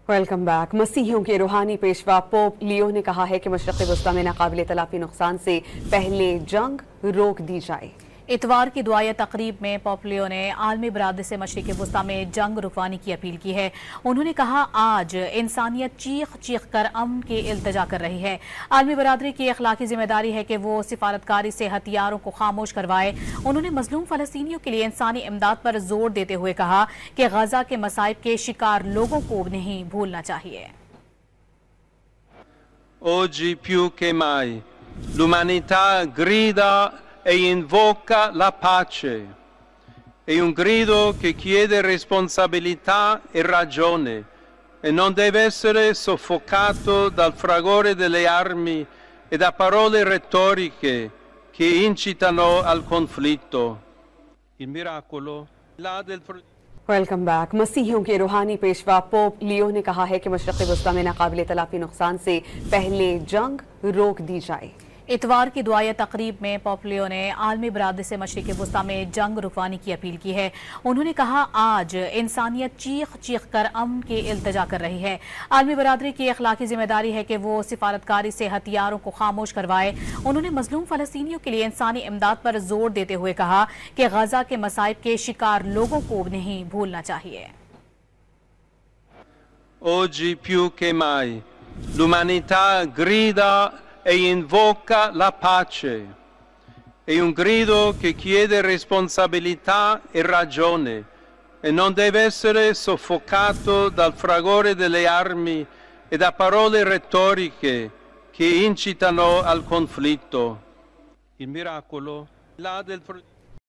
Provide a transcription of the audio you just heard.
Welcome back. मसीहियों के रूहानी पेशवा पोप लियो ने कहा है कि मशरक़ वस्ता में नाकाबिले तलाफी नुकसान से पहले जंग रोक दी जाए। इतवार की दुआया तकरीब में पोप लियो ने आलमी बरादरी से मशरिक़ वस्ता में जंग रुकवाने की अपील की है। उन्होंने कहा, आज इंसानियत चीख चीख कर अमन की इल्तिजा कर रही है। आलमी बरादरी की अखलाकी जिम्मेदारी है कि वो सिफारतकारी से हथियारों को खामोश करवाए। उन्होंने मजलूम फ़लस्तीनियों के लिए इंसानी इमदाद पर जोर देते हुए कहा कि गजा के मसाइब के शिकार लोगों को नहीं भूलना चाहिए। Oggi più che mai l'umanità grida e invoca la pace. È un grido che chiede responsabilità e ragione e non deve essere soffocato dal fragore delle armi e da parole retoriche che incitano al conflitto. Il miracolo, là del welcome back. मसीहियों के रूहानी Peshwa Pope Leo ने कहा है कि मशरक़ वस्ता में नाकाबिले तलाफी नुकसान से पहले जंग रोक दी जाए। इतवार की दुआया तकरीब में पोप लियो ने आलमी बरादरी से मशरिक़ वस्ता में जंग रुकवाने की अपील की है। उन्होंने कहा, आज इंसानियत चीख चीख कर अमन की इल्तिजा कर रही है। आलमी बरादरी की अखलाकी जिम्मेदारी है कि वो सिफारतकारी से हथियारों को खामोश करवाए। उन्होंने मजलूम फ़लस्तीनियों के लिए इंसानी इमदाद पर जोर देते हुए कहा कि गजा के मसाइब के शिकार लोगों को नहीं भूलना चाहिए। Oggi più che mai l'umanità grida e invoca la pace. È un grido che chiede responsabilità e ragione e non deve essere soffocato dal fragore delle armi e da parole retoriche che incitano al conflitto. Il miracolo, là del